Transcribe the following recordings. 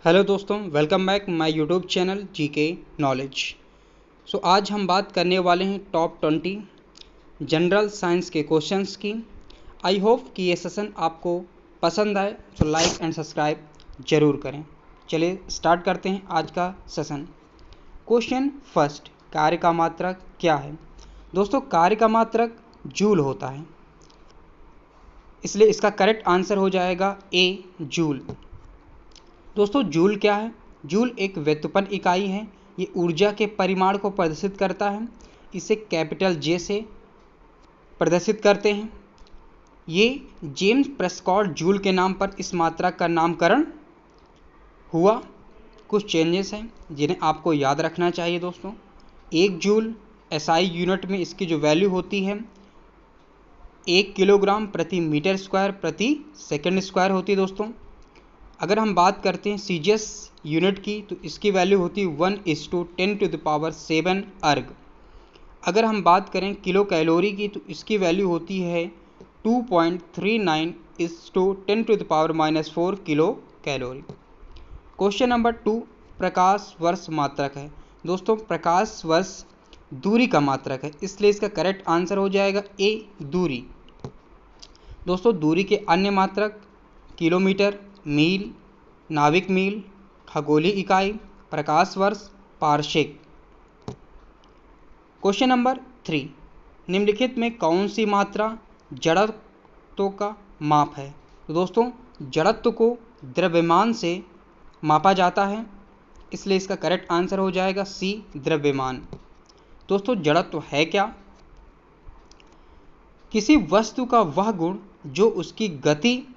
Hello दोस्तों, welcome back my YouTube channel GK knowledge. आज हम बात करने वाले हैं टॉप 20 जनरल साइंस के क्वेश्चंस की। आई होप कि ये सेशन आपको पसंद आए, तो लाइक एंड सब्सक्राइब जरूर करें। चलिए स्टार्ट करते हैं आज का सेशन। क्वेश्चन फर्स्ट, कार्य का मात्रक क्या है? दोस्तों, कार्य का मात्रक जूल होता है, इसलिए इसका करेक्ट आंसर हो जाएगा ए, जूल। दोस्तों, जूल क्या है? जूल एक व्युत्पन्न इकाई है। ये ऊर्जा के परिमाण को प्रदर्शित करता है। इसे कैपिटल जे से प्रदर्शित करते हैं। ये जेम्स प्रेस्कॉट जूल के नाम पर इस मात्रा का नामकरण हुआ। कुछ चेंजेस हैं जिन्हें आपको याद रखना चाहिए दोस्तों। 1 जूल एसआई यूनिट में इसकी जो वैल्यू होती है 1 किलोग्राम प्रति मीटर स्क्वायर प्रति सेकंड स्क्वायर होती है दोस्तों। अगर हम बात करते हैं सीजीएस यूनिट की, तो इसकी वैल्यू होती है 1:10⁷ अर्ग। अगर हम बात करें किलो कैलोरी की, तो इसकी वैल्यू होती है 2.39:10⁻⁻4 किलो कैलोरी। क्वेश्चन नंबर 2, प्रकाश वर्ष मात्रक है। दोस्तों, प्रकाश वर्ष दूरी का मात्रक है, इसलिए इसका करेक्ट आंसर हो जाएगा ए, दूरी। दोस्तों, दूरी के अन्य मात्रक किलोमीटर, मील, नाविक मील, खगोलीय इकाई, प्रकाश वर्ष, पारसेक। क्वेश्चन नंबर 3, निम्नलिखित में कौन सी मात्रा जड़त्व का माप है? तो दोस्तों, जड़त्व को द्रव्यमान से मापा जाता है, इसलिए इसका करेक्ट आंसर हो जाएगा सी, द्रव्यमान। दोस्तों, जड़त्व है क्या? किसी वस्तु का वह गुण जो उसकी गति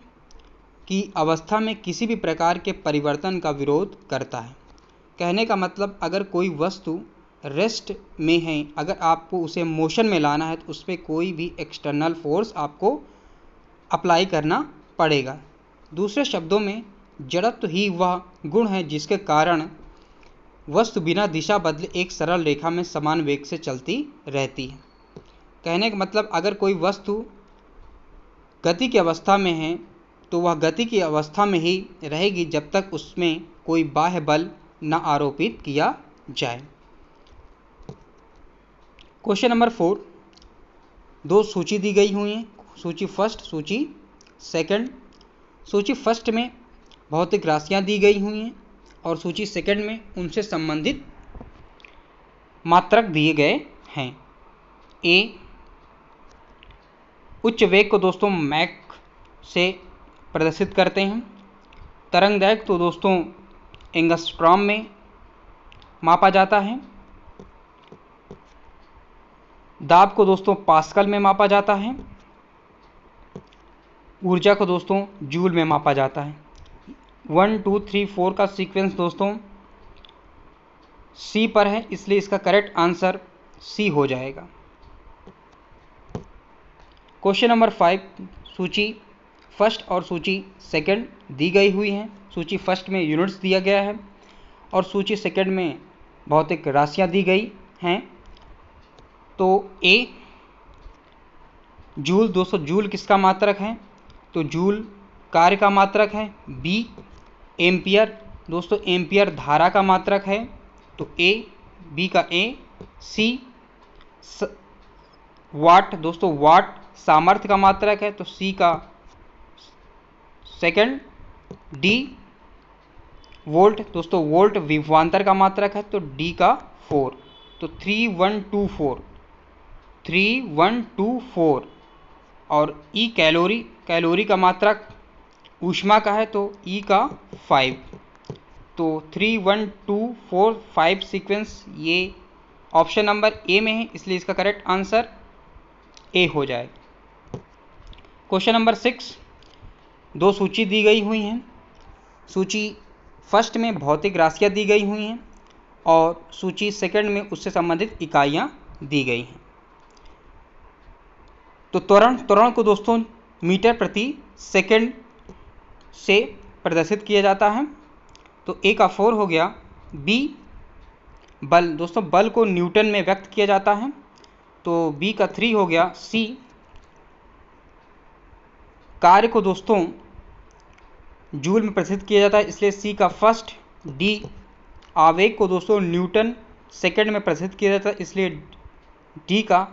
की अवस्था में किसी भी प्रकार के परिवर्तन का विरोध करता है। कहने का मतलब, अगर कोई वस्तु रेस्ट में है, अगर आपको उसे मोशन में लाना है, तो उस पर कोई भी एक्सटर्नल फोर्स आपको अप्लाई करना पड़ेगा। दूसरे शब्दों में, जड़त्व ही वह गुण है जिसके कारण वस्तु बिना दिशा बदले एक सरल रेखा में समान वेग से चलती रहती है। कहने का मतलब, अगर कोई वस्तु गति की अवस्था में है, तो वह गति की अवस्था में ही रहेगी जब तक उसमें कोई बाह्य बल न आरोपित किया जाए। क्वेश्चन नंबर 4, 2 सूची दी गई हुई है, सूची फर्स्ट, सूची सेकंड। सूची फर्स्ट में भौतिक राशियां दी गई हुई हैं और सूची सेकंड में उनसे संबंधित मात्रक दिए गए हैं। ए, उच्च वेग को दोस्तों मैक से प्रदर्शित करते हैं। तरंगदैर्घ्य तो दोस्तों एंगस्ट्रॉम में मापा जाता है। दाब को दोस्तों पास्कल में मापा जाता है। ऊर्जा को दोस्तों जूल में मापा जाता है। 1 2 3 4 का सीक्वेंस दोस्तों सी पर है, इसलिए इसका करेक्ट आंसर सी हो जाएगा। क्वेश्चन नंबर 5, सूची फर्स्ट और सूची सेकंड दी गई हुई है। सूची फर्स्ट में यूनिट्स दिया गया है और सूची सेकंड में भौतिक राशियां दी गई हैं। तो ए, जूल। दोस्तों, जूल किसका मात्रक है? तो जूल कार्य का मात्रक है। B, ampere. दोस्तों, एम्पियर धारा का मात्रक है, तो ए, बी का ए। सी, वाट। दोस्तों, वाट सामर्थ्य का मात्रक है, तो सी का सेकंड। D, volt. दोस्तों, वोल्ट विभवांतर का मात्रक है, तो डी का 4। तो 3124, 3124। और ई, कैलोरी। कैलोरी का मात्रक ऊष्मा का है, तो ई का 5। तो 31245 सीक्वेंस ये ऑप्शन नंबर ए में है, इसलिए इसका करेक्ट आंसर ए हो जाए। क्वेश्चन नंबर 6, 2 सूची दी गई हुई हैं। सूची फर्स्ट में भौतिक राशियां दी गई हुई हैं और सूची सेकंड में उससे संबंधित इकाइयां दी गई हैं। तो त्वरण को दोस्तों मीटर प्रति सेकंड से प्रदर्शित किया जाता है, तो ए का 4 हो गया। बी, बल। दोस्तों, बल को न्यूटन में व्यक्त किया जाता है, तो बी का 3 हो गया। सी, कार्य को दोस्तों जूल में प्रसिद्ध किया जाता है, इसलिए सी का फर्स्ट। डी, आवेग को दोस्तों न्यूटन सेकंड में प्रसिद्ध किया जाता है, इसलिए डी का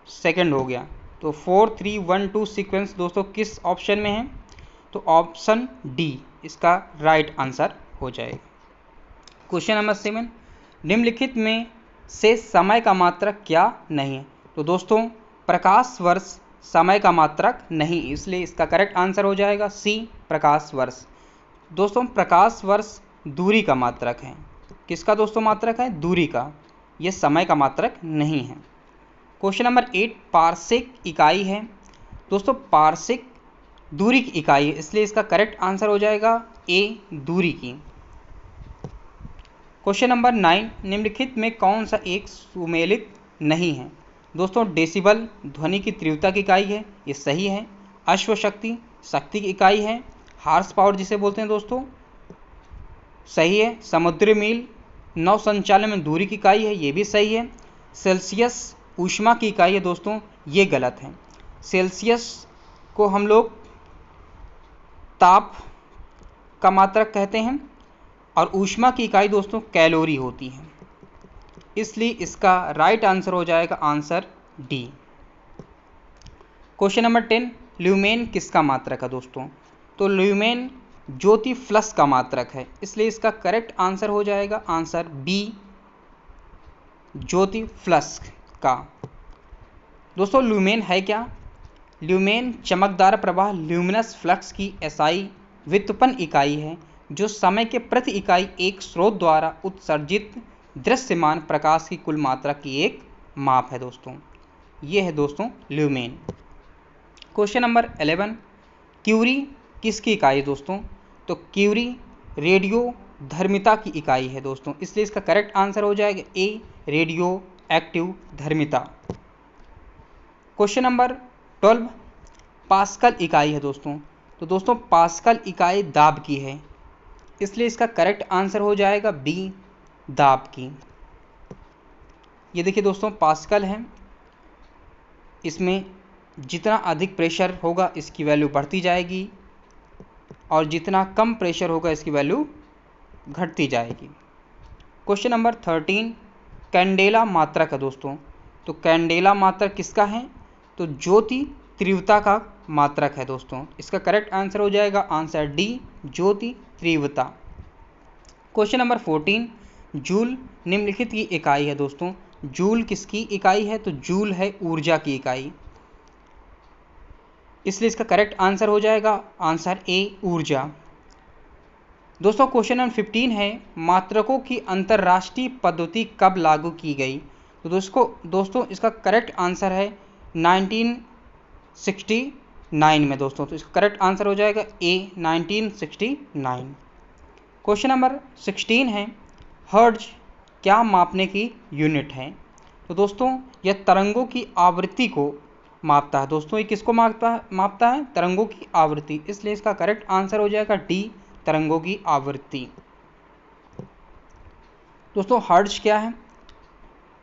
सेकंड हो गया। तो 4 3 1 2 सीक्वेंस दोस्तों किस ऑप्शन में है? तो ऑप्शन डी इसका राइट आंसर हो जाएगा। क्वेश्चन नंबर 7, निम्नलिखित में से समय का मात्रक क्या नहीं है? तो दोस्तों प्रकाश वर्ष समय का मात्रक नहीं, इसलिए इसका करेक्ट आंसर हो जाएगा सी, प्रकाश वर्ष। दोस्तों प्रकाश वर्ष दूरी का मात्रक है। किसका दोस्तों मात्रक है? दूरी का। यह समय का मात्रक नहीं है। क्वेश्चन नंबर 8, पार्सेक इकाई है। दोस्तों पार्सेक दूरी की इकाई है, इसलिए इसका करेक्ट आंसर हो जाएगा ए, दूरी की। क्वेश्चन नंबर 9, निम्नलिखित में कौन सा एक सुमेलित नहीं है? दोस्तों डेसिबल ध्वनि की तीव्रता की इकाई है, ये सही है। अश्वशक्ति शक्ति की इकाई है। हार्स पावर जिसे बोलते हैं दोस्तों, सही है। समुद्री मील नौ संचालन में दूरी की इकाई है, ये भी सही है। सेल्सियस ऊष्मा की इकाई है दोस्तों, ये गलत है। सेल्सियस को हम लोग ताप का मात्रक कहते हैं और ऊष्मा की इकाई दोस्तों कैलोरी होती है, इसलिए इसका राइट आंसर हो जाएगा answer D. Question number 10, lumen किसका मात्रक है दोस्तों? तो ल्यूमेन ज्योति फ्लक्स का मात्रक है, इसलिए इसका करेक्ट आंसर हो जाएगा आंसर बी, ज्योति फ्लक्स का। दोस्तों ल्यूमेन है क्या? ल्यूमेन चमकदार प्रवाह ल्यूमिनस फ्लक्स की एसआई व्युत्पन्न इकाई है, जो समय के प्रति इकाई एक स्रोत द्वारा उत्सर्जित दृश्यमान प्रकाश की कुल मात्रा की एक माप है दोस्तों। ये है दोस्तों ल्यूमेन। क्वेश्चन नंबर 11, क्यूरी किसकी इकाई है दोस्तों? तो क्यूरी रेडियो धर्मिता की इकाई है दोस्तों, इसलिए इसका करेक्ट आंसर हो जाएगा ए, रेडियो एक्टिव धर्मिता। क्वेश्चन नंबर 12, पास्कल इकाई है दोस्तों। तो दोस्तों पास्कल इकाई दाब की है, इसलिए इसका करेक्ट आंसर हो जाएगा बी, दाब की। ये देखिए दोस्तों पास्कल है, इसमें जितना अधिक प्रेशर होगा इसकी वैल्यू बढ़ती जाएगी और जितना कम प्रेशर होगा इसकी वैल्यू घटती जाएगी। क्वेश्चन नंबर 13, कैंडेला मात्रक है दोस्तों। तो कैंडेला मात्रक किसका है? तो ज्योति तीव्रता का मात्रक है दोस्तों, इसका करेक्ट आंसर हो जाएगा आंसर डी, ज्योति तीव्रता। क्वेश्चन नंबर 14, जूल निम्नलिखित की इकाई है दोस्तों। जूल किसकी इकाई है? तो जूल है ऊर्जा की इकाई, इसलिए इसका करेक्ट आंसर हो जाएगा आंसर ए, ऊर्जा। दोस्तों क्वेश्चन नंबर 15 है, मात्रकों की अंतर्राष्ट्रीय पद्धति कब लागू की गई? तो दोस्तों इसका करेक्ट आंसर है 1969 में दोस्तों, तो इसका करेक्ट आंसर हो जाएगा ए, 1969। क्वेश्चन नंबर 16 है, हर्ट्ज क्या मापने की यूनिट है? तो दोस्तों यह तरंगों की आवृत्ति को मापता है दोस्तों। ये किसको मापता है? तरंगों की आवृत्ति, इसलिए इसका करेक्ट आंसर हो जाएगा डी, तरंगों की आवृत्ति। दोस्तों हर्ट्ज क्या है?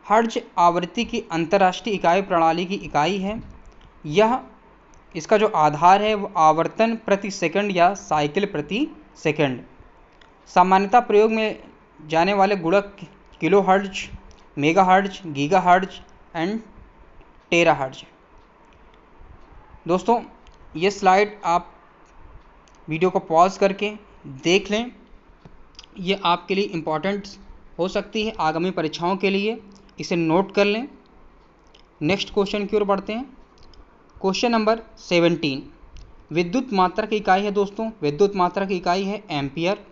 हर्ट्ज आवृत्ति की अंतर्राष्ट्रीय इकाई प्रणाली की इकाई है। यह इसका जो आधार है वो आवर्तन प्रति सेकंड या साइकिल प्रति सेकंड। सामान्यतः प्रयोग में जाने वाले गुणक kilohertz, megahertz, gigahertz and terahertz. दोस्तों ये स्लाइड आप वीडियो को पॉज करके देख लें, ये आपके लिए इम्पॉर्टेंट हो सकती है आगामी परीक्षाओं के लिए, इसे नोट कर लें। नेक्स्ट क्वेश्चन की ओर बढ़ते हैं। क्वेश्चन नंबर 17, विद्युत मात्रा की इकाई है दोस्तों। विद्युत मात्रा की इकाई है एम्पियर,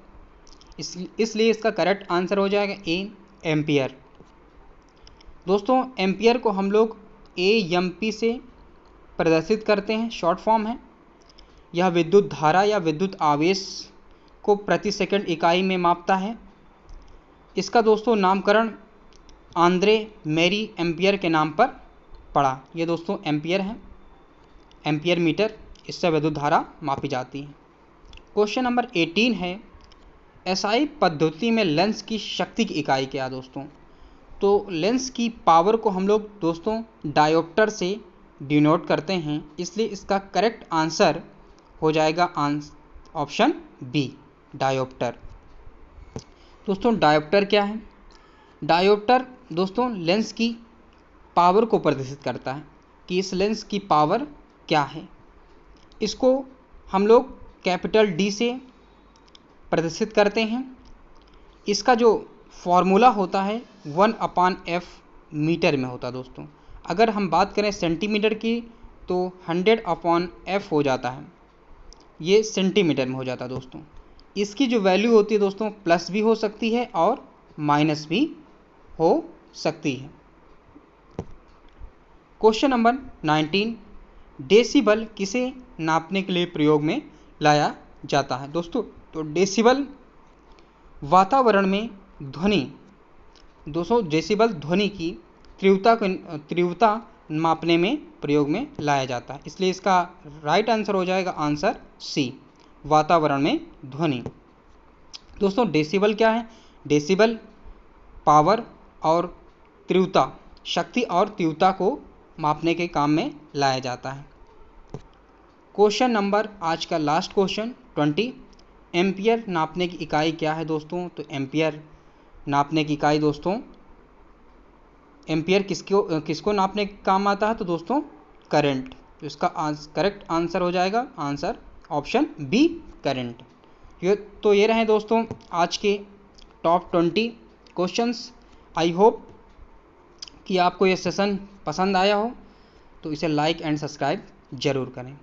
इसलिए इसका करेक्ट आंसर हो जाएगा ए, एम्पियर। दोस्तों एम्पियर को हम लोग एएमपी से प्रदर्शित करते हैं, शॉर्ट फॉर्म है। यह विद्युत धारा या विद्युत आवेश को प्रति सेकंड इकाई में मापता है। इसका दोस्तों नामकरण आंद्रे मैरी एम्पियर के नाम पर पड़ा। ये दोस्तों एम्पियर है, एम्पियर मीटर, इससे विद्युत धारा मापी जाती है। क्वेश्चन नंबर 18 है, एसआई पद्धति में लेंस की शक्ति की इकाई क्या है दोस्तों? तो लेंस की पावर को हम लोग दोस्तों डायोप्टर से डिनोट करते हैं, इसलिए इसका करेक्ट आंसर हो जाएगा ऑप्शन बी डायोप्टर। दोस्तों डायोप्टर क्या है? डायोप्टर दोस्तों लेंस की पावर को प्रदर्शित करता है कि इस लेंस की पावर क्या है। इसको हम लोग कैपिटल डी से प्रदर्शित करते हैं। इसका जो फॉर्मूला होता है 1/f मीटर में होता है दोस्तों। अगर हम बात करें सेंटीमीटर की तो 100/f हो जाता है, ये सेंटीमीटर में हो जाता है दोस्तों। इसकी जो वैल्यू होती है दोस्तों प्लस भी हो सकती है और माइनस भी हो सकती है। क्वेश्चन नंबर 19, डेसिबल किसे नापने के लिए प्रयोग में लाया जाता है? दोस्तों तो डेसिबल वातावरण में ध्वनि, दोस्तों डेसिबल ध्वनि की तीव्रता मापने में प्रयोग में लाया जाता है, इसलिए इसका राइट आंसर हो जाएगा आंसर सी, वातावरण में ध्वनि। दोस्तों डेसिबल क्या है? डेसिबल पावर और तीव्रता, शक्ति और तीव्रता को मापने के काम में लाया जाता है। क्वेश्चन नंबर आज का लास्ट क्वेश्चन 20, एम्पियर नापने की इकाई क्या है दोस्तों? तो एम्पियर नापने की इकाई दोस्तों, एम्पियर किसको नापने के काम आता है? तो दोस्तों करंट। तो इसका करेक्ट आंसर हो जाएगा आंसर ऑप्शन बी करंट। तो ये रहे दोस्तों आज के टॉप 20 क्वेश्चंस। आई होप कि आपको ये सेशन पसंद आया हो, तो इसे लाइक एंड सब्सक्राइब जरूर करें।